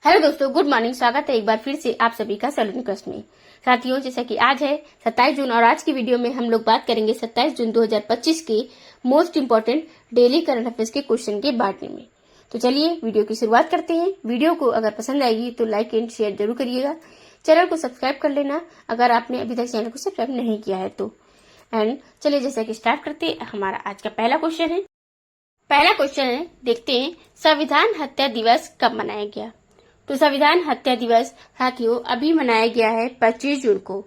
Hello दोस्तों, good morning. स्वागत है एक बार फिर से आप सभी का सैलून क्वेस्ट में। साथियों, जैसा कि आज है 27 जून और आज की वीडियो में हम लोग बात करेंगे 27 जून 2025 के most important daily current affairs के क्वेश्चन के बारे में। तो चलिए वीडियो की शुरुआत करते हैं। वीडियो को अगर पसंद आएगी तो लाइक एंड शेयर जरूर करिएगा। चैनल को सब्सक्राइब कर लेना अगर आपने अभी तक चैनल को सब्सक्राइब नहीं किया है तो। एंड चलिए जैसा कि स्टार्ट करते हैं, हमारा आज का पहला क्वेश्चन है। पहला क्वेश्चन है, देखते हैं संविधान हत्या दिवस कब मनाया गया। तो संविधान हत्या दिवस साथियों अभी मनाया गया है 25 जून को।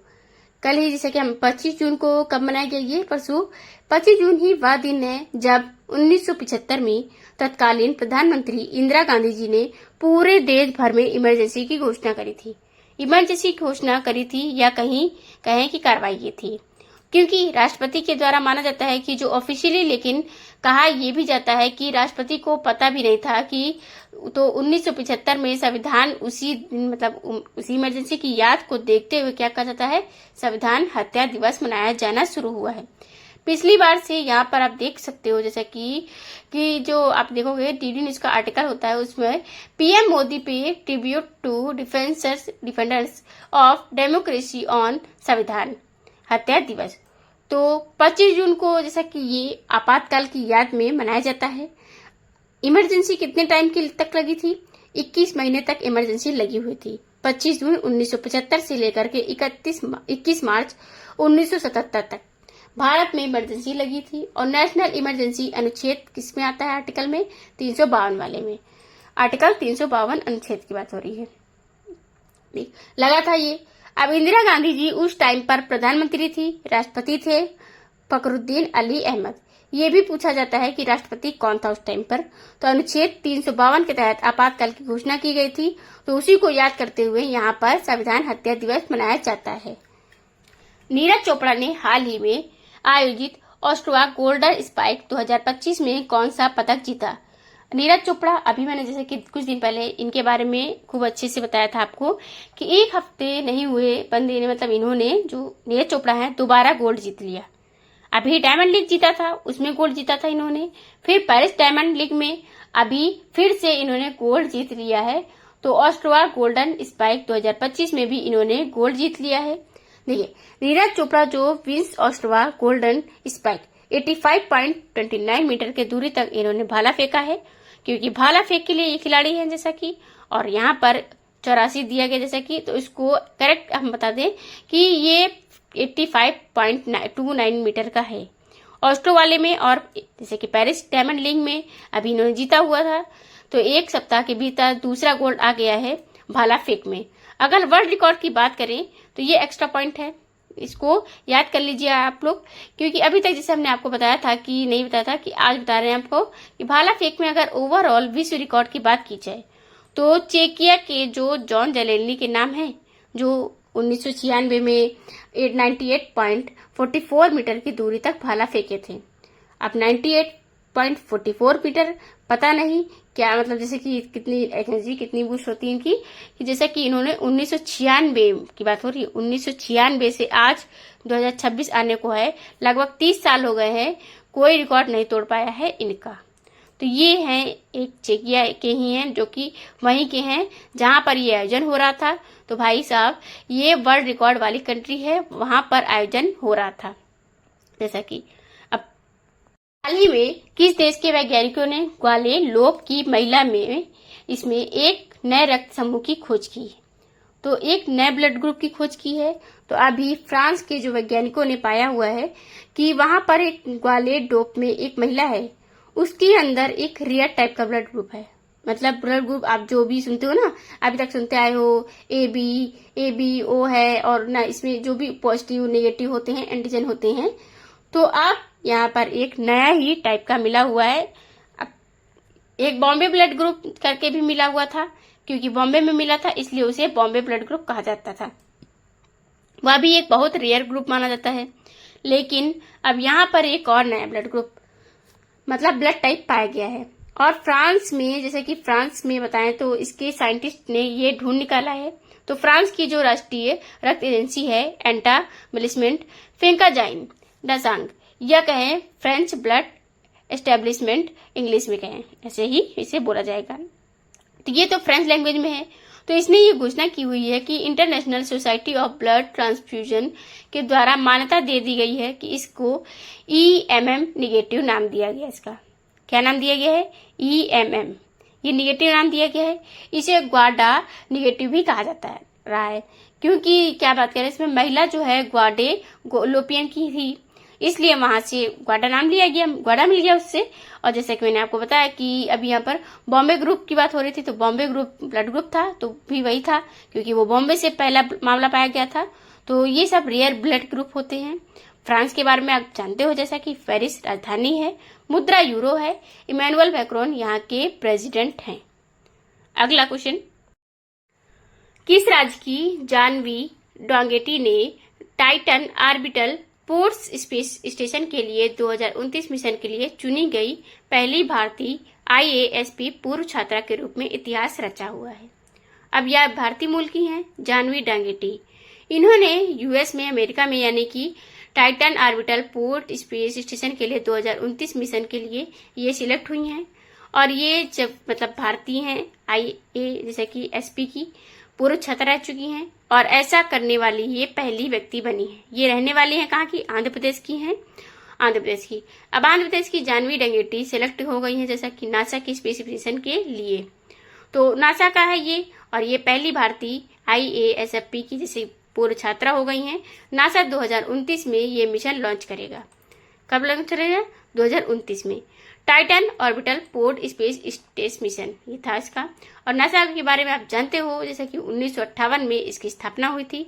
कल ही जैसे कि हम 25 जून को कब मनाया गया, ये परसों 25 जून ही वह दिन है जब 1975 में तत्कालीन प्रधानमंत्री इंदिरा गांधी जी ने पूरे देश भर में इमरजेंसी की घोषणा करी थी। इमरजेंसी घोषणा करी थी या कहीं कहें कि कार्रवाई की थी, क्योंकि राष्ट्रपति के द्वारा माना जाता है कि जो ऑफिशियली, लेकिन कहा यह भी जाता है कि राष्ट्रपति को पता भी नहीं था कि तो 1975 में संविधान उसी इमरजेंसी की याद को देखते हुए क्या कहा जाता है, संविधान हत्या दिवस मनाया जाना शुरू हुआ है। पिछली बार से यहाँ पर आप देख सकते हो, जैसा कि जो आप देखोगे डीडी न्यूज का आर्टिकल होता है, उसमें पीएम मोदी पे tribute to defenders of democracy on Samvidhan Hatya दिवस। तो 25 जून को जैसा कि ये आपातकाल की याद में मनाया जाता है। इमरजेंसी कितने टाइम की तक लगी थी? 21 महीने तक इमरजेंसी लगी हुई थी। 25 जून 1975 से लेकर के 21 मार्च 1977 तक भारत में इमरजेंसी लगी थी। और नेशनल इमरजेंसी अनुच्छेद किसमें आता है? आर्टिकल में 352 वाले में। आर्टिकल 352 अनुच्छेद की बात हो रही है। लगा था ये। अब इंदिरा गांधी जी उस टाइम पर प्रधानमंत्री थी, राष्ट्रपति थे फखरुद्दीन अली अहमद। ये भी पूछा जाता है कि राष्ट्रपति कौन था उस टाइम पर। तो अनुच्छेद 352 के तहत आपातकाल की घोषणा की गई थी, तो उसी को याद करते हुए यहाँ पर संविधान हत्या दिवस मनाया जाता है। नीरज चोपड़ा ने हाल ही में आयोजित ऑस्ट्रेवा गोल्डन स्पाइक 2025 में कौन सा पदक जीता? नीरज चोपड़ा, अभी मैंने जैसे कि कुछ दिन पहले इनके बारे में खूब अच्छे से बताया था आपको कि एक हफ्ते नहीं हुए बंदे ने इन्होंने, जो नीरज चोपड़ा है, दोबारा गोल्ड जीत लिया। अभी डायमंड लीग जीता था, उसमें गोल्ड जीता था इन्होंने। फिर पेरिस डायमंड लीग में अभी फिर से इन्होंने गोल्ड जीत लिया है। तो ऑस्ट्रेवा गोल्डन स्पाइक 2025 में भी इन्होंने गोल्ड जीत लिया है। देखिए, नीरज चोपड़ा जो विंस ऑस्ट्रेवा गोल्डन स्पाइक 85.29 मीटर के दूरी तक इन्होंने भाला फेंका है, क्योंकि भाला फेंक के लिए ये खिलाड़ी हैं जैसा कि, और यहाँ पर 84 दिया गया जैसा कि, तो इसको करेक्ट हम बता दें कि ये 85.29 मीटर का है ऑस्ट्रो वाले में। और जैसे कि पेरिस डायमंड लीग में अभी इन्होंने जीता हुआ था, तो एक सप्ताह के भीतर दूसरा गोल्ड आ गया है भाला फेंक में। अगर वर्ल्ड रिकॉर्ड की बात करें तो ये एक्स्ट्रा पॉइंट है, इसको याद कर लीजिए आप लोग, क्योंकि अभी तक जैसे हमने आपको बताया था कि नहीं बताया था कि आज बता रहे हैं आपको कि भाला फेंक में अगर ओवरऑल विश्व रिकॉर्ड की बात की जाए तो चेकिया के जो जॉन जेलेनली के नाम है, जो 1996 में 98.44 मीटर की दूरी तक भाला फेंके थे। अब 98.44 मीटर पता नहीं क्या जैसे कि कितनी एनर्जी, कितनी बूस्ट होती है इनकी, कि जैसा कि इन्होंने 1996 की बात हो रही है, 1996 से आज 2026 आने को है, लगभग 30 साल हो गए हैं, कोई रिकॉर्ड नहीं तोड़ पाया है इनका। तो ये हैं एक चेकिया के ही हैं, जो कि वहीं के हैं जहां पर ये आयोजन हो रहा था। तो भाई साहब, ये वर्ल्ड रिकॉर्ड वाली कंट्री है, वहां पर आयोजन हो रहा था। जैसा कि अब हाल ही में किस देश के वैज्ञानिकों ने ग्वाले लोब की महिला में इसमें एक नए रक्त समूह की खोज की, तो एक नए ब्लड ग्रुप की खोज की है। तो अभी फ्रांस के जो वैज्ञानिकों ने पाया हुआ है कि वहां पर एक ग्वाले डोप में एक महिला है, उसके अंदर एक रेयर टाइप का ब्लड ग्रुप है। ब्लड ग्रुप आप जो भी सुनते हो ना, अभी तक सुनते आए हो, AB O है, और ना इसमें जो भी पॉजिटिव नेगेटिव होते हैं, एंटीजन होते हैं। तो आप यहाँ पर एक नया ही टाइप का मिला हुआ है। अब एक बॉम्बे ब्लड ग्रुप करके भी मिला हुआ था, क्योंकि बॉम्बे में मिला था इसलिए उसे बॉम्बे ब्लड ग्रुप कहा जाता था। वह भी एक बहुत रेयर ग्रुप माना जाता है। लेकिन अब यहाँ पर एक और नया ब्लड ग्रुप ब्लड टाइप पाया गया है। और फ्रांस में, जैसे कि फ्रांस में बताएं तो इसके साइंटिस्ट ने ये ढूंढ निकाला है। तो फ्रांस की जो राष्ट्रीय रक्त एजेंसी है, एंटाब्लिसमेंट फेंकाजाइन डसांग, या कहें फ्रेंच ब्लड एस्टेब्लिशमेंट, इंग्लिश में कहें, ऐसे ही इसे बोला जाएगा। तो ये तो फ्रेंच लैंग्वेज में है। तो इसने ये घोषणा की हुई है कि international society of blood transfusion के द्वारा मान्यता दे दी गई है कि इसको EMM निगेटिव नाम दिया गया। इसका क्या नाम दिया गया है? EMM, ये निगेटिव नाम दिया गया है। इसे ग्वाडा निगेटिव भी कहा जाता है रहा है, क्योंकि क्या बात करें, इसमें महिला जो है ग्वाडे लोपियन की थी, इसलिए वहां से ग्वाडा नाम लिया गया, ग्वाडा मिल गया उससे। और जैसे कि मैंने आपको बताया कि अभी यहाँ पर बॉम्बे ग्रुप की बात हो रही थी, तो बॉम्बे ग्रुप ब्लड ग्रुप था, तो भी वही था क्योंकि वो बॉम्बे से पहला मामला पाया गया था। तो ये सब रेयर ब्लड ग्रुप होते हैं। फ्रांस के बारे में आप जानते हो, जैसा कि पेरिस राजधानी है, मुद्रा यूरो है, इमैनुअल मैक्रोन यहाँ के प्रेसिडेंट हैं। अगला क्वेश्चन, किस राज्य की जानवी डोंगेटी ने Titan orbital ports space station के लिए 2029 मिशन के लिए चुनी गई पहली भारतीय IASP पूर्व छात्रा के रूप में इतिहास रचा हुआ है? अब यह भारतीय मूल की हैं, जानवी डोंगेटी। इन्होंने US में, अमेरिका में, यानी कि Titan orbital port space station के लिए 2029 मिशन के लिए ये सिलेक्ट हुई हैं। और ये जब मतलब भारतीय हैं, IA जैसे कि SP की पूर्व छात्रा रह चुकी हैं, और ऐसा करने वाली ये पहली व्यक्ति बनी है। ये रहने वाली हैं कहाँ की? आंध्र प्रदेश की हैं, आंध्र प्रदेश की। अब आंध्र प्रदेश की जानवी डोंगेटी सिलेक्ट हो गई है जैसा कि नासा की स्पेस स्टेशन के लिए। तो नासा का है ये, और ये पहली भारतीय IASP की जैसे पूर्व छात्रा हो गई हैं। नासा 2029 में ये मिशन लॉन्च करेगा। कब लॉन्च करेगा? 2029 में। Titan orbital port space mission ये था इसका। और नासा के बारे में आप जानते हो, जैसे कि 1958 में इसकी स्थापना हुई थी।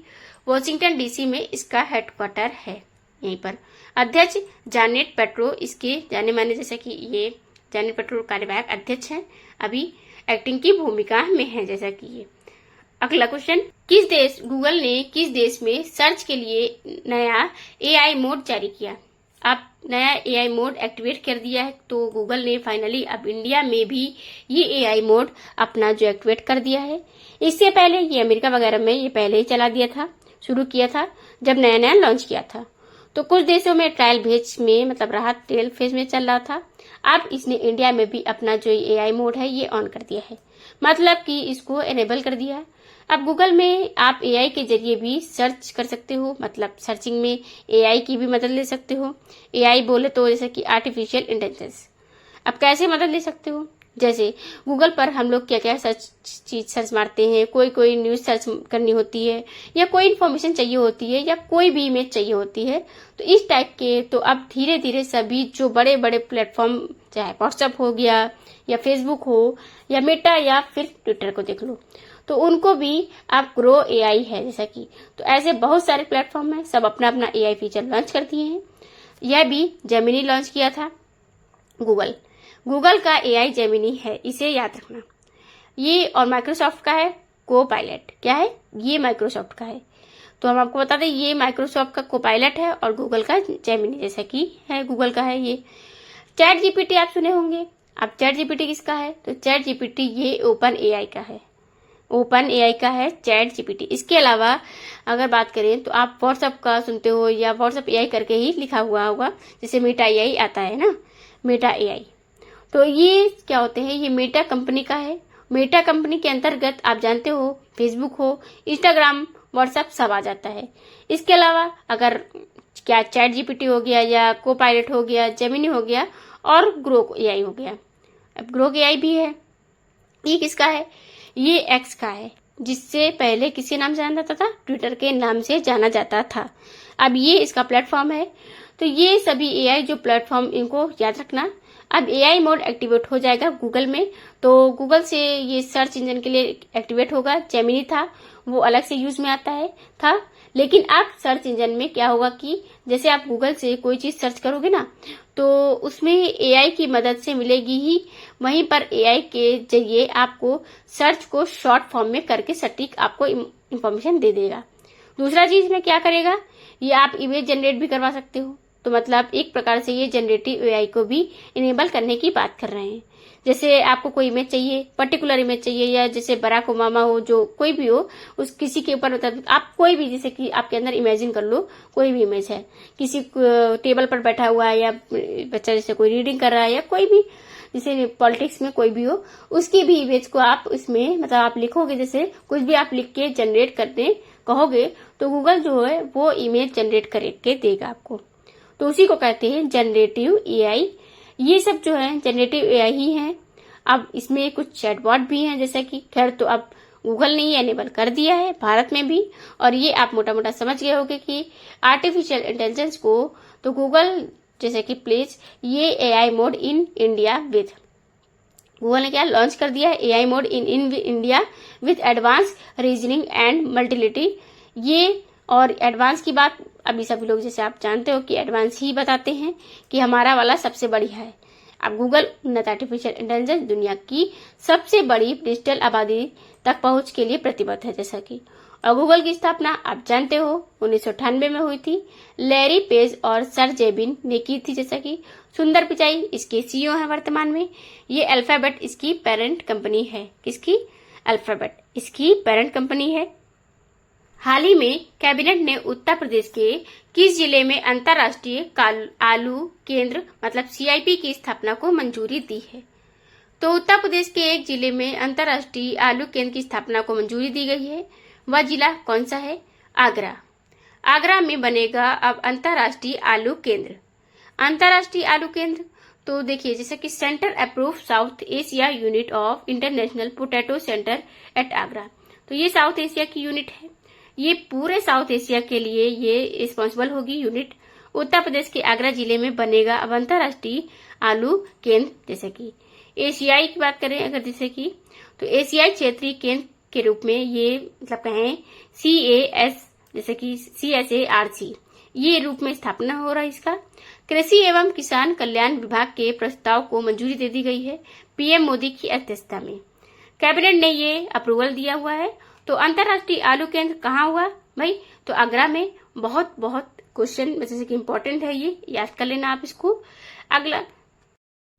वॉशिंगटन DC में इसका हेडक्वार्टर है। यहीं पर अध्यक्ष जानेट पेट्रो इसके जाने माने, जैसे कि ये जानेट पेट्रो कार्यवाहक अध्यक्ष हैं, अभी एक्टिंग की भूमिका में है जैसा कि ये। अगला क्वेश्चन, गूगल ने किस देश में सर्च के लिए नया AI मोड जारी किया? अब नया AI मोड एक्टिवेट कर दिया है, तो गूगल ने फाइनली अब इंडिया में भी ये AI मोड अपना जो एक्टिवेट कर दिया है। इससे पहले ये अमेरिका वगैरह में ये पहले ही चला दिया था, शुरू किया था जब नया नया लॉन्च किया था। तो कुछ देशों में ट्रायल फेज में, मतलब राहत ट्रायल फेज में चल रहा था। अब इसने इंडिया में भी अपना जो AI मोड है ये ऑन कर दिया है, मतलब कि इसको एनेबल कर दिया है। अब गूगल में आप AI के जरिए भी सर्च कर सकते हो, मतलब सर्चिंग में AI की भी मदद ले सकते हो। AI बोले तो जैसे कि आर्टिफिशियल इंटेलिजेंस। अब कैसे मदद ले सकते हो? जैसे गूगल पर हम लोग क्या क्या सर्च मारते हैं, कोई न्यूज सर्च करनी होती है, या कोई इन्फॉर्मेशन चाहिए होती है, या कोई भी इमेज चाहिए होती है, तो इस टाइप के तो अब धीरे धीरे सभी जो बड़े बड़े प्लेटफॉर्म, चाहे व्हाट्सएप हो गया, या फेसबुक हो, या मेटा, या फिर ट्विटर को देख लो, तो उनको भी आप ग्रो AI है जैसा कि, तो ऐसे बहुत सारे प्लेटफॉर्म है, सब अपना अपना AI फीचर लॉन्च कर दिए हैं। यह भी जेमिनी लॉन्च किया था गूगल का AI जेमिनी है, इसे याद रखना। ये और माइक्रोसॉफ्ट का है कोपायलट। क्या है? ये माइक्रोसॉफ्ट का है। तो हम आपको बता दें, ये माइक्रोसॉफ्ट का कोपायलट है और गूगल का जेमिनी जैसा कि है, गूगल का है ये। चैट GPT आप सुने होंगे। अब चैट GPT किसका है? तो चैट GPT ये ओपन AI का है, ओपन AI का है चैट GPT। इसके अलावा अगर बात करें तो आप व्हाट्सएप का सुनते हो, या व्हाट्सएप AI करके ही लिखा हुआ होगा, जैसे मेटा AI आता है ना, मेटा AI। तो ये क्या होते हैं? ये मेटा कंपनी का है। मेटा कंपनी के अंतर्गत आप जानते हो फेसबुक हो, इंस्टाग्राम, व्हाट्सएप सब आ जाता है। इसके अलावा अगर क्या चैट GPT हो गया, या कोपायलट हो गया, जेमिनी हो गया, और ग्रोक AI हो गया। अब ग्रोक AI भी है। ये किसका है? ये X का है, जिससे पहले किसी नाम से जाना जाता था? ट्विटर के नाम से जाना जाता था। अब ये इसका प्लेटफॉर्म है। तो ये सभी AI जो प्लेटफॉर्म, इनको याद रखना। अब AI मोड एक्टिवेट हो जाएगा गूगल में, तो गूगल से ये सर्च इंजन के लिए एक्टिवेट होगा। जेमिनी था वो अलग से यूज में आता है था, लेकिन अब सर्च इंजन में क्या होगा कि जैसे आप गूगल से कोई चीज सर्च करोगे ना, तो उसमें AI की मदद से मिलेगी ही, वहीं पर AI के जरिए आपको सर्च को शॉर्ट फॉर्म में करके सटीक आपको इंफॉर्मेशन दे देगा। दूसरा चीज में क्या करेगा, ये आप इमेज जनरेट भी करवा सकते हो। तो मतलब एक प्रकार से ये जनरेटिव AI को भी इनेबल करने की बात कर रहे हैं। जैसे आपको कोई इमेज चाहिए, पर्टिकुलर इमेज चाहिए, या जैसे बराक ओबामा हो, जो कोई भी हो, उस किसी के ऊपर मतलब आप कोई भी, जैसे कि आपके अंदर इमेजिन कर लो कोई भी इमेज है, किसी टेबल पर बैठा हुआ है, या बच्चा जैसे कोई रीडिंग कर रहा है, या कोई भी जैसे पॉलिटिक्स में कोई भी हो, उसकी भी इमेज को आप इसमें मतलब आप लिखोगे, जैसे कुछ भी आप लिख के जनरेट करने कहोगे तो गूगल जो है वो इमेज जनरेट करके देगा आपको। तो उसी को कहते हैं जनरेटिव एआई। ये सब जो है जनरेटिव एआई ही है। अब इसमें कुछ चैटबॉट भी हैं, जैसे कि खैर तो अब गूगल ने ये एनेबल कर दिया है भारत में भी, और ये आप मोटा मोटा समझ गए होंगे कि आर्टिफिशियल इंटेलिजेंस को तो गूगल जैसे कि प्लीज ये AI mode in India with, Google ने क्या लॉन्च कर दिया है AI mode in India with advance reasoning and मल्टीलिटी। ये और एडवांस की बात अभी सभी लोग जैसे आप जानते हो कि एडवांस ही बताते हैं कि हमारा वाला सबसे बढ़िया है। अब गूगल उन्नत आर्टिफिशियल इंटेलिजेंस दुनिया की सबसे बड़ी डिजिटल आबादी तक पहुंच के लिए प्रतिबद्ध है, जैसा कि, और गूगल की स्थापना आप जानते हो 1998 में हुई थी। लैरी पेज और सर जेबिन ने की थी, जैसा कि सुंदर पिचाई इसके सीईओ हैं वर्तमान में। ये अल्फाबेट इसकी पेरेंट कंपनी है। किसकी? अल्फाबेट इसकी पेरेंट कंपनी है। हाल ही में कैबिनेट ने उत्तर प्रदेश के किस जिले में अंतर्राष्ट्रीय आलू केंद्र मतलब सीआईपी की स्थापना को मंजूरी दी है? तो उत्तर प्रदेश के एक जिले में अंतर्राष्ट्रीय आलू केंद्र की स्थापना को मंजूरी दी गई है। वह जिला कौन सा है? आगरा। आगरा में बनेगा अब अंतर्राष्ट्रीय आलू केंद्र। अंतर्राष्ट्रीय आलू केंद्र तो देखिए जैसे कि centre approve south Asia unit of international potato centre at Agra. तो ये साउथ एशिया की यूनिट है। ये पूरे साउथ एशिया के लिए ये रिस्पॉन्सिबल होगी यूनिट। उत्तर प्रदेश के आगरा जिले में बनेगा अब अंतर्राष्ट्रीय आलू केंद्र। जैसे कि एशियाई की बात करें अगर, जैसे कि तो एशियाई क्षेत्रीय केंद्र के रूप में ये मतलब कहें CAS जैसे कि CSARC ये रूप में स्थापना हो रहा है इसका। कृषि एवं किसान कल्याण विभाग के प्रस्ताव को मंजूरी दे दी गई है पीएम मोदी की अध्यक्षता में। कैबिनेट ने ये अप्रूवल दिया हुआ है। तो अंतर्राष्ट्रीय आलू केंद्र कहाँ हुआ भाई? तो आगरा में। बहुत बहुत क्वेश्चन जैसे कि इम्पोर्टेंट है, ये याद कर लेना आप इसको। अगला,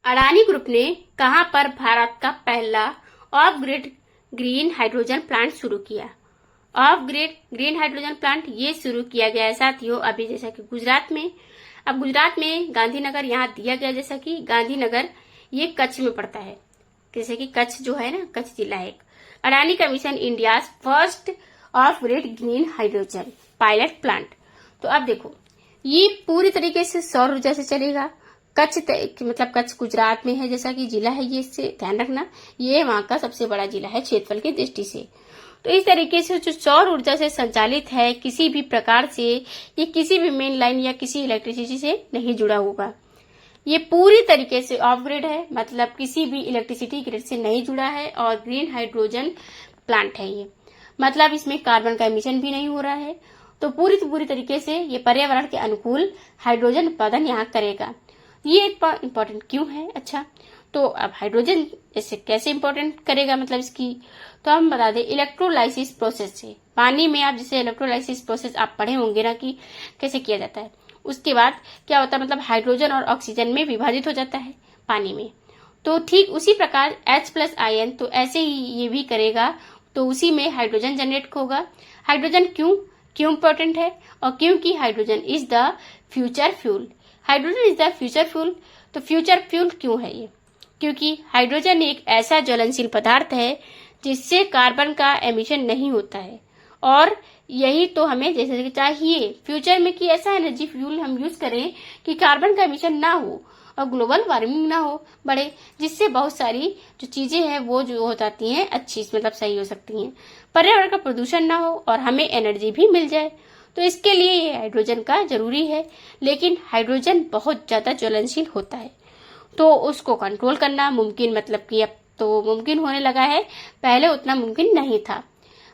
अडानी ग्रुप ने कहां पर भारत का पहला of grid green hydrogen plant शुरू किया? Of grid green hydrogen plant ये शुरू किया गया है साथियों अभी जैसा कि गुजरात में। अब गुजरात में गांधीनगर यहाँ दिया गया, जैसा कि गांधीनगर ये कच्छ में पड़ता है। जैसे कि कच्छ जो है ना, कच्छ जिला है। Adani commission India first of grid green hydrogen pilot plant. तो अब देखो ये पूरी तरीके से सौर ऊर्जा से चलेगा। कच्छ मतलब कच्छ गुजरात में है, जैसा कि जिला है, ये इससे ध्यान रखना, ये वहां का सबसे बड़ा जिला है क्षेत्रफल की दृष्टि से। तो इस तरीके से जो सौर ऊर्जा से संचालित है, किसी भी प्रकार से ये किसी भी मेन लाइन या किसी इलेक्ट्रिसिटी से नहीं जुड़ा होगा। ये पूरी तरीके से ऑफ ग्रिड है, मतलब किसी भी इलेक्ट्रिसिटी ग्रिड से नहीं जुड़ा है, और ग्रीन हाइड्रोजन प्लांट है ये, मतलब इसमें कार्बन का एमिशन भी नहीं हो रहा है। तो पूरी तरीके से ये पर्यावरण के अनुकूल हाइड्रोजन उत्पादन यहाँ करेगा। ये इम्पोर्टेंट क्यों है? अच्छा, तो अब हाइड्रोजन जैसे कैसे इम्पोर्टेंट करेगा मतलब इसकी, तो हम बता दें इलेक्ट्रोलाइसिस प्रोसेस से। पानी में आप जैसे इलेक्ट्रोलाइसिस प्रोसेस आप पढ़े होंगे ना कि कैसे किया जाता है। उसके बाद क्या होता है, मतलब हाइड्रोजन और ऑक्सीजन में विभाजित हो जाता है पानी में। तो ठीक उसी प्रकार H+IN तो ऐसे ही ये भी करेगा, तो उसी में हाइड्रोजन जनरेट होगा। हाइड्रोजन क्यों इम्पोर्टेंट है? और क्योंकि hydrogen is the future fuel. Hydrogen is the future fuel. तो फ्यूचर फ्यूल क्यों है ये? क्योंकि हाइड्रोजन एक ऐसा ज्वलनशील पदार्थ है जिससे कार्बन का एमिशन नहीं होता है, और यही तो हमें जैसे चाहिए फ्यूचर में कि ऐसा एनर्जी फ्यूल हम यूज करें कि कार्बन का एमिशन ना हो और ग्लोबल वार्मिंग ना हो बढ़े, जिससे बहुत सारी जो चीजें हैं वो जो हो जाती हैं अच्छी मतलब सही हो सकती हैं, पर्यावरण का प्रदूषण ना हो और हमें एनर्जी भी मिल जाए। तो इसके लिए ये हाइड्रोजन का जरूरी है। लेकिन हाइड्रोजन बहुत ज्यादा ज्वलनशील होता है, तो उसको कंट्रोल करना मुमकिन मतलब कि अब तो मुमकिन होने लगा है, पहले उतना मुमकिन नहीं था,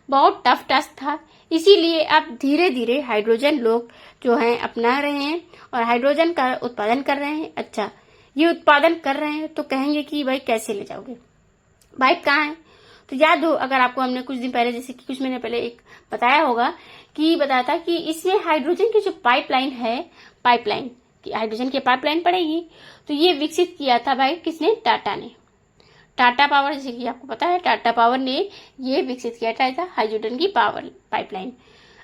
बहुत टफ टास्क था। इसीलिए अब धीरे धीरे हाइड्रोजन लोग जो हैं अपना रहे हैं और हाइड्रोजन का उत्पादन कर रहे हैं। अच्छा, ये उत्पादन कर रहे हैं तो कहेंगे कि भाई कैसे ले जाओगे, बाइक कहाँ है? तो याद हो अगर आपको हमने कुछ दिन पहले जैसे कि कुछ महीने पहले एक बताया होगा कि बताया था कि इसमें हाइड्रोजन की जो पाइपलाइन है, पाइपलाइन की हाइड्रोजन की पाइपलाइन पड़ेगी, तो ये विकसित किया था भाई किसने? टाटा ने। टाटा पावर, जैसे कि आपको पता है टाटा पावर ने ये विकसित किया था हाइड्रोजन की पावर पाइपलाइन।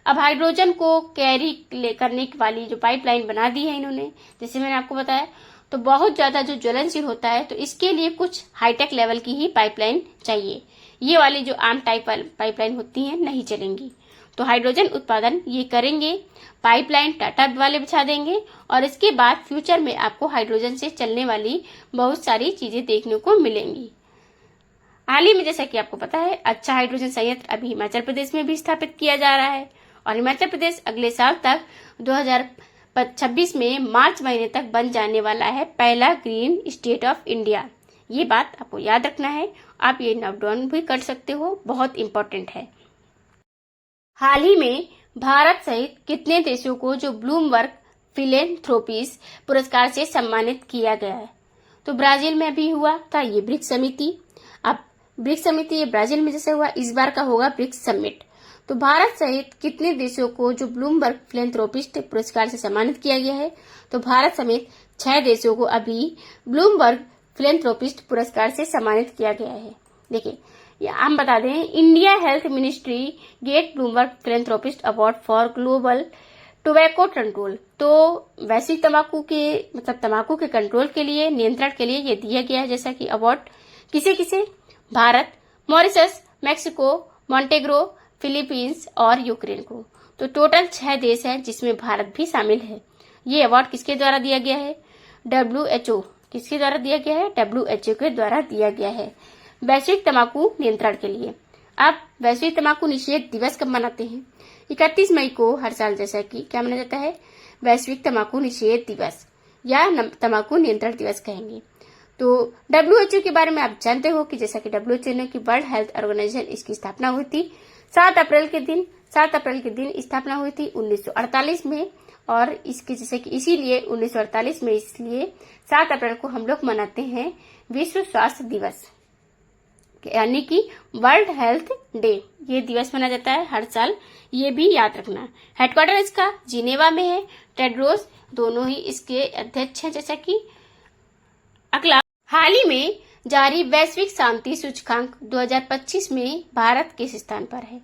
अब हाइड्रोजन को कैरी करने वाली जो पाइपलाइन बना दी है इन्होंने, जैसे मैंने आपको बताया, तो बहुत ज्यादा जो ज्वलनशील होता है, तो इसके लिए कुछ हाईटेक लेवल की ही पाइपलाइन चाहिए। ये वाली जो आम टाइप पाइपलाइन होती हैं नहीं चलेंगी। तो हाइड्रोजन उत्पादन ये करेंगे, पाइपलाइन टाटा वाले बिछा देंगे, और इसके बाद फ्यूचर में आपको हाइड्रोजन से चलने वाली बहुत सारी चीजें देखने को मिलेंगी। हाल ही में जैसा कि आपको पता है, अच्छा हाइड्रोजन संयंत्र अभी हिमाचल प्रदेश में भी स्थापित किया जा रहा है, और हिमाचल प्रदेश अगले साल तक 2026 में मार्च महीने तक बन जाने वाला है पहला ग्रीन स्टेट ऑफ इंडिया। ये बात आपको याद रखना है, आप ये नोट डाउन भी कर सकते हो, बहुत इंपॉर्टेंट है। हाल ही में भारत सहित कितने देशों को जो ब्लूमबर्ग फिलेंथ्रोपीज पुरस्कार से सम्मानित किया गया है? तो ब्राजील में भी हुआ था ये ब्रिक्स समिति। अब ब्रिक्स समिति ये ब्राजील में जैसे हुआ, इस बार का होगा ब्रिक्स समिट। तो भारत सहित कितने देशों को जो ब्लूमबर्ग फिलेंथ्रोपिस्ट पुरस्कार से सम्मानित किया गया है? तो भारत समेत 6 देशों को अभी ब्लूमबर्ग फिलेंथ्रोपिस्ट पुरस्कार से सम्मानित किया गया है। देखिए, हम बता दें, India health ministry get Bloomberg philanthropist award for global tobacco control. तो वैश्विक तंबाकू के कंट्रोल के लिए, नियंत्रण के लिए ये दिया गया है। जैसा कि अवार्ड किसे किसे? भारत, मॉरिशस, मैक्सिको, मॉन्टेग्रो, फिलीपींस और यूक्रेन को। तो टोटल 6 देश हैं जिसमें भारत भी शामिल है। ये अवार्ड किसके द्वारा दिया गया है? WHO। किसके द्वारा दिया गया है? WHO के द्वारा दिया गया है, वैश्विक तंबाकू नियंत्रण के लिए। अब वैश्विक तंबाकू निषेध दिवस कब मनाते हैं? 31 मई को हर साल, जैसा कि क्या मनाया जाता है? वैश्विक तंबाकू निषेध दिवस या तंबाकू नियंत्रण दिवस कहेंगे। तो WHO के बारे में आप जानते हो कि जैसा कि WHO ने कि वर्ल्ड हेल्थ ऑर्गेनाइजेशन, इसकी स्थापना हुई थी 7 अप्रैल के दिन स्थापना हुई थी 1948 में। और इसके जैसे कि इसीलिए 1948 में, इसलिए 7 अप्रैल को हम लोग मनाते हैं विश्व स्वास्थ्य दिवस, यानी कि वर्ल्ड हेल्थ डे। ये दिवस मनाया जाता है हर साल, ये भी याद रखना। हेडक्वार्टर इसका जिनेवा में है। टेड्रोस दोनों ही इसके अध्यक्ष हैं। जैसा कि अगला, हाल ही में जारी वैश्विक शांति सूचकांक 2025 में भारत किस स्थान पर है?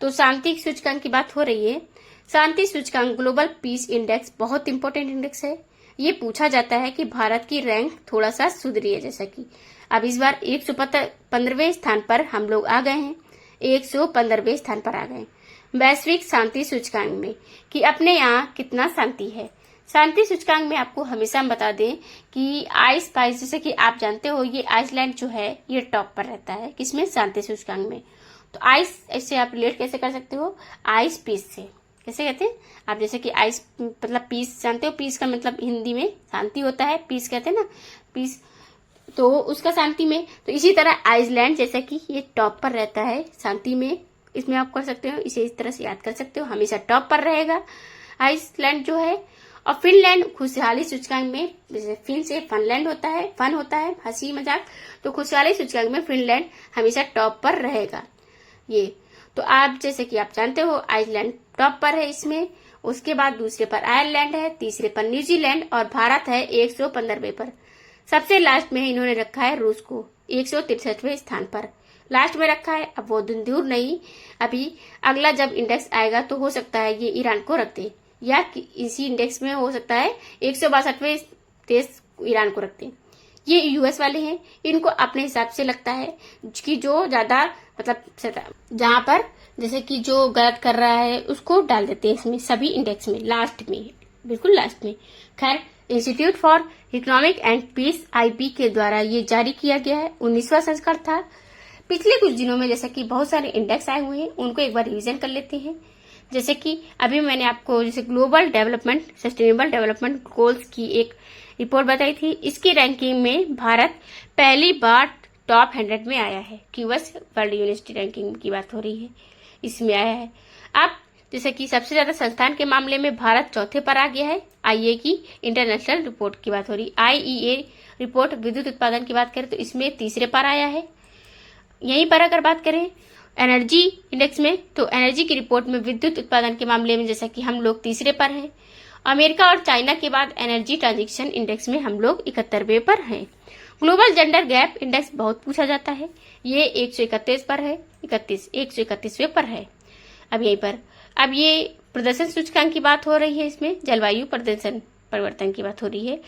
तो शांति सूचकांक की बात हो रही है। शांति सूचकांक ग्लोबल पीस इंडेक्स बहुत इंपॉर्टेंट इंडेक्स है। ये पूछा जाता है कि भारत की रैंक थोड़ा सा सुधरी है। जैसा कि अब इस बार 115वें स्थान पर हम लोग आ गए हैं, 115वें स्थान पर आ गए वैश्विक शांति सूचकांक में, कि अपने यहाँ कितना शांति है। शांति सूचकांक में आपको हमेशा हम बता दें कि आइस पाइस, जैसे कि आप जानते हो, ये आइसलैंड जो है ये टॉप पर रहता है। किसमें? शांति सूचकांक में। तो आइस, ऐसे आप रिलेट कैसे कर सकते हो? आइस पीस से। कैसे कहते हैं आप? जैसे कि आइस मतलब पीस जानते हो, पीस का मतलब हिंदी में शांति होता है, पीस कहते हैं ना, पीस, तो उसका शांति में। तो इसी तरह आइसलैंड जैसा कि ये टॉप पर रहता है शांति में, इसमें आप कर सकते हो, इसे इस तरह से याद कर सकते हो, हमेशा टॉप पर रहेगा आइसलैंड जो है। और फिनलैंड खुशहाली सूचकांक में, जैसे फिन से फनलैंड होता है, फन होता है, हंसी मजाक, तो खुशहाली सूचकांक में फिनलैंड हमेशा टॉप पर रहेगा। ये तो आप जैसे कि आप जानते हो, आइसलैंड टॉप पर है इसमें। उसके बाद दूसरे पर आयरलैंड है, तीसरे पर न्यूजीलैंड, और भारत है 115वें पर। सबसे लास्ट में इन्होंने रखा है रूस को 163वें स्थान पर लास्ट में रखा है। अब वो दिन दूर नहीं, अभी अगला जब इंडेक्स आएगा तो हो सकता है ये ईरान को रख दे, या इसी इंडेक्स में हो सकता है 162वें देश ईरान को रखते। ये यूएस वाले हैं, इनको अपने हिसाब से लगता है कि जो ज्यादा मतलब जहां पर जैसे कि जो गलत कर रहा है उसको डाल देते हैं इसमें, सभी इंडेक्स में लास्ट में, बिल्कुल लास्ट में। खैर, institute for economic and peace IP के द्वारा ये जारी किया गया है, 19वां संस्करण था। पिछले कुछ दिनों में जैसे कि बहुत सारे इंडेक्स आए हुए हैं, उनको एक बार रिवीजन कर लेते हैं। जैसे कि अभी मैंने आपको जैसे global development sustainable development goals की एक रिपोर्ट बताई थी, इसकी रैंकिंग में भारत पहली बार टॉप 100 में आया है। क्यूएस वर्ल्ड यूनिवर्सिटी रैंकिंग की बात हो रही है, इसमें आया है। अब जैसे कि सबसे ज्यादा संस्थान के मामले में भारत चौथे पर आ गया है। आईईए की इंटरनेशनल रिपोर्ट की बात हो रही, आईईए रिपोर्ट विद्युत उत्पादन की बात करें तो इसमें तीसरे पर आया है। यहीं पर अगर बात करें एनर्जी इंडेक्स में, तो एनर्जी की रिपोर्ट में विद्युत उत्पादन के मामले में जैसा कि हम लोग तीसरे पर हैं। अमेरिका और चाइना के बाद एनर्जी ट्रांजेक्शन इंडेक्स में हम लोग 71वें पर हैं। ग्लोबल जेंडर गैप इंडेक्स बहुत पूछा जाता है, ये 131 पर है, 131वें पर है। अब यहीं पर अब ये प्रदर्शन सूचकांक की बात हो रही है, इसमें जलवायु प्रदर्शन परिवर्तन की बात हो रही है।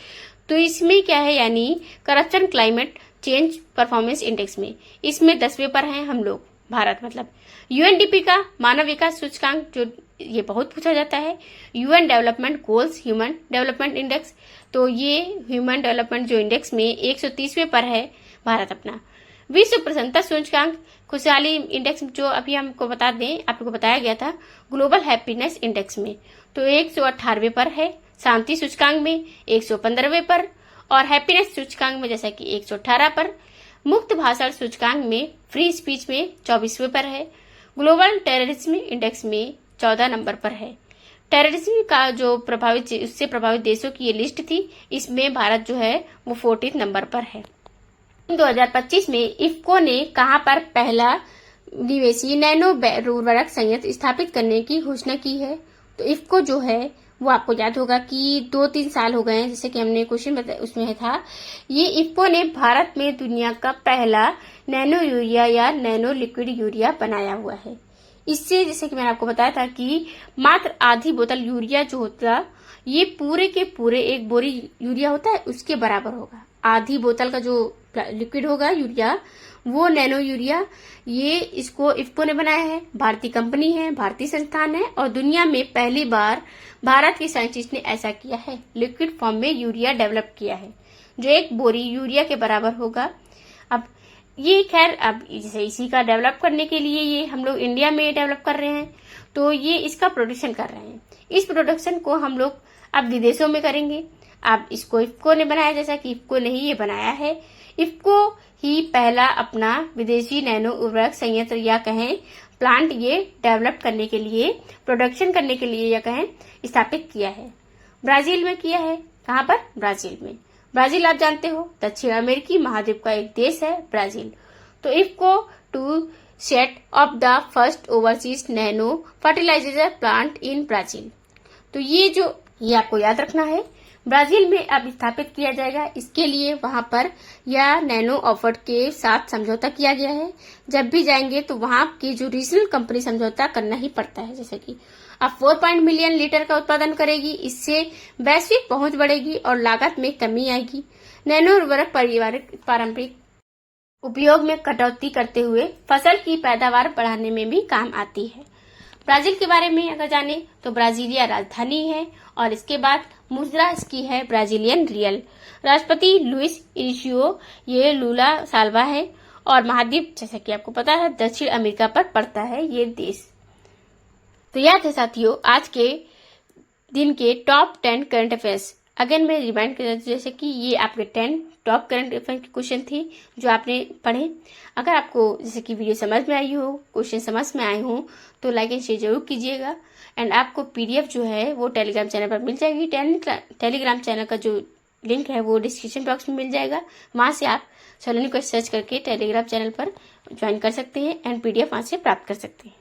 तो इसमें क्या है, यानी corruption climate change performance index में, इसमें 10वें पर हैं हम लोग, भारत मतलब। यूएनडीपी का मानव विकास सूचकांक, जो ये बहुत पूछा जाता है। UN development goals human development index, तो ये ह्यूमन डेवलपमेंट जो इंडेक्स में 130वें पर है भारत अपना। विश्व प्रसन्नता सूचकांक, खुशहाली इंडेक्स, जो अभी हमको बता दें, आपको बताया गया था ग्लोबल हैप्पीनेस इंडेक्स में, तो 118वें पर है। शांति सूचकांक में 115वें पर, और हैप्पीनेस सूचकांक में जैसा कि 118 पर। मुक्त भाषण सूचकांक में, फ्री स्पीच में 24वें पर है। ग्लोबल टेररिज्म इंडेक्स में 14 नंबर पर है। टेररिज्म का जो उससे प्रभावित देशों की ये लिस्ट थी, इसमें भारत जो है वो 14 नंबर पर है। 2025 में इफ्को ने कहां पर पहला निवेशी नैनो उर्वरक संयंत्र स्थापित करने की घोषणा की है? तो इफ्को जो है वो आपको याद होगा कि 2-3 साल हो गए हैं, जैसे कि हमने क्वेश्चन उसमें था, ये इफ्को ने भारत में दुनिया का पहला नैनो यूरिया या नैनो लिक्विड यूरिया बनाया हुआ है। इससे, जैसे कि मैंने आपको बताया था कि मात्र आधी बोतल यूरिया जो होता, ये पूरे के पूरे एक बोरी यूरिया होता है उसके बराबर होगा। आधी बोतल का जो लिक्विड होगा यूरिया, वो नैनो यूरिया, ये इसको इफ्को ने बनाया है। भारतीय कंपनी है, भारतीय संस्थान है, और दुनिया में पहली बार भारत के साइंटिस्ट ने ऐसा किया है, लिक्विड फॉर्म में यूरिया डेवलप किया है जो एक बोरी यूरिया के बराबर होगा। अब ये खैर, अब जैसे इसी का डेवलप करने के लिए ये हम लोग इंडिया में डेवलप कर रहे हैं, तो ये इसका प्रोडक्शन कर रहे हैं। इस प्रोडक्शन को हम लोग अब विदेशों में करेंगे। अब इसको इफ्को ने बनाया, जैसा कि इफ्को ने ही ये बनाया है। इफ्को ही पहला अपना विदेशी नैनो उर्वरक संयंत्र या कहें प्लांट ये डेवलप करने के लिए, प्रोडक्शन करने के लिए या कहें स्थापित किया है। ब्राजील में किया है। कहां पर? ब्राजील में। ब्राजील आप जानते हो दक्षिण अमेरिकी महाद्वीप का एक देश है ब्राजील। तो IFFCO to set up the first overseas nano fertiliser plant in Brazil. तो ये आपको याद रखना है, ब्राजील में अब स्थापित किया जाएगा। इसके लिए वहां पर या नैनो ऑफर्ड के साथ समझौता किया गया है। जब भी जाएंगे तो वहां की जो रीजनल कंपनी समझौता करना ही पड़ता है। जैसे कि अब 4 मिलियन लीटर का उत्पादन करेगी, इससे वैश्विक पहुंच बढ़ेगी और लागत में कमी आएगी। नैनो उर्वरक पारंपरिक उपयोग में कटौती करते हुए फसल की पैदावार बढ़ाने में भी काम आती है। ब्राजील के बारे में अगर जाने तो ब्राजीलिया राजधानी है, और इसके बाद मुद्रा इसकी है ब्राजीलियन रियल। राष्ट्रपति लुइस इनिशियो ये लूला साल्वा है, और महाद्वीप जैसा कि आपको पता है दक्षिण अमेरिका पर पड़ता है ये देश। तो याद है साथियों, आज के दिन के टॉप 10 करंट अफेयर्स अगेन मैं रिमाइंड कर देती हूं, जैसे कि ये आपके 10 टॉप करंट अफेयर के क्वेश्चन थी जो आपने पढ़े। अगर आपको जैसे कि वीडियो समझ में आई हो, क्वेश्चन समझ में आए हो, तो लाइक एंड शेयर जरूर कीजिएगा। एंड आपको पीडीएफ जो है वो टेलीग्राम चैनल पर मिल जाएगी। टेलीग्राम चैनल का जो लिंक है वो डिस्क्रिप्शन बॉक्स में मिल जाएगा। वहां से आप सलोनी को सर्च करके टेलीग्राम चैनल पर ज्वाइन कर सकते हैं एंड पीडीएफ वहां से प्राप्त कर सकते हैं।